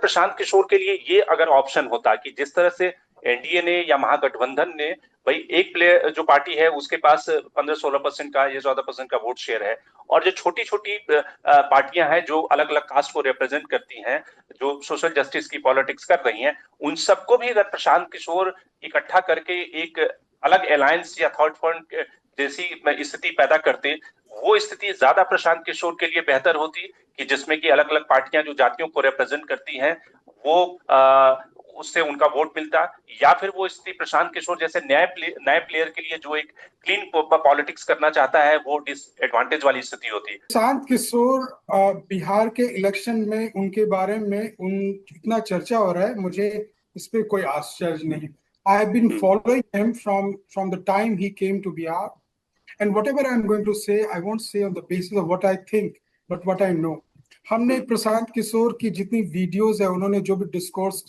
प्रशांत किशोर के लिए ये अगर ऑप्शन होता कि जिस तरह से एनडीए ने या महागठबंधन ने, भाई एक प्लेयर जो पार्टी है उसके पास 15-16% का या 14% का वोट शेयर है, और जो छोटी छोटी पार्टियां हैं जो अलग अलग कास्ट को रिप्रेजेंट करती हैं, जो सोशल जस्टिस की पॉलिटिक्स कर रही हैं, उन सबको भी अगर प्रशांत किशोर इकट्ठा करके एक अलग अलायंस या थर्ड फ्रंट जैसी स्थिति पैदा करते, वो स्थिति ज्यादा प्रशांत किशोर के लिए बेहतर होती कि जिसमें कि अलग अलग पार्टियां जो जातियों को रिप्रेजेंट करती हैं वो उससे उनका वोट मिलता, या फिर वो स्थिति प्रशांत किशोर जैसे नए प्लेयर के लिए जो एक क्लीन पॉलिटिक्स करना चाहता है वो डिसएडवांटेज वाली स्थिति होती। प्रशांत किशोर बिहार के इलेक्शन में उनके बारे में इतना चर्चा हो रहा है, मुझे इस पे कोई आश्चर्य नहीं। I have been following him from the time he came to Bihar, and whatever I am going to say I won't say on the basis of what I think but what I know. हमने प्रशांत किशोर की जितनी videos है, उन्होंने जो भी discourse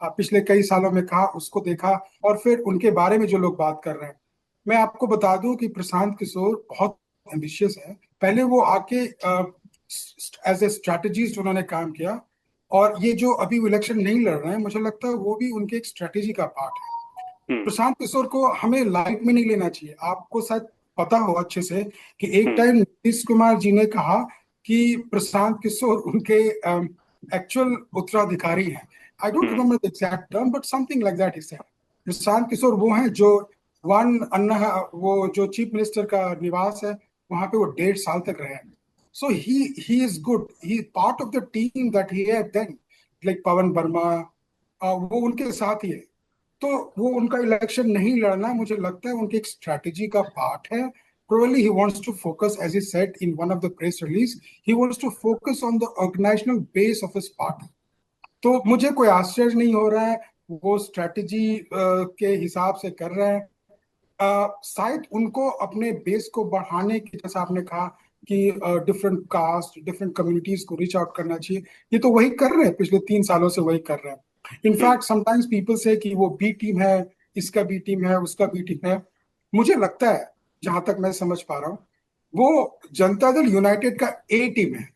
पिछले कई सालों में कहा, उसको देखा, और फिर उनके बारे में जो लोग बात कर रहे हैं, मैं आपको बता दूं कि प्रशांत किशोर बहुत एम्बिशियस है। पहले वो आके एज ए स्ट्रैटेजिस्ट उन्होंने काम किया, और ये जो अभी इलेक्शन नहीं लड़ रहे हैं, मुझे लगता है वो भी उनके एक स्ट्रैटेजी का पार्ट है। प्रशांत किशोर को हमें लाइट में नहीं लेना चाहिए। आपको शायद पता हो अच्छे से कि एक टाइम नीतीश कुमार जी ने कहा कि प्रशांत किशोर उनके एक्चुअल उत्तराधिकारी हैं। I don't remember the exact term but something like that he said. Prashant Kishor वो हैं जो वन अन्ना, वो जो चीफ मिनिस्टर का निवास है, वहां पे वो 1.5 साल तक रहे। So he is good, he part of the team that he had then, like Pawan Varma, वो उनके साथ ही है। तो वो उनका इलेक्शन नहीं लड़ना, मुझे लगता है उनकी एक स्ट्रैटेजी का पार्ट है। Probably he wants to focus, as he said in one of the press release, he wants to focus on the organizational base of his party. तो मुझे कोई आश्चर्य नहीं हो रहा है, वो स्ट्रैटेजी के हिसाब से कर रहे हैं। शायद उनको अपने बेस को बढ़ाने की, जैसा आपने कहा कि डिफरेंट कास्ट, डिफरेंट कम्युनिटीज को रीच आउट करना चाहिए, ये तो वही कर रहे हैं, पिछले 3 सालों से वही कर रहे हैं। इनफैक्ट समटाइम्स पीपल से कि वो बी टीम है, इसका बी टीम है, उसका बी टीम है। मुझे लगता है, जहां तक मैं समझ पा रहा हूँ, वो जनता दल यूनाइटेड का ए टीम है।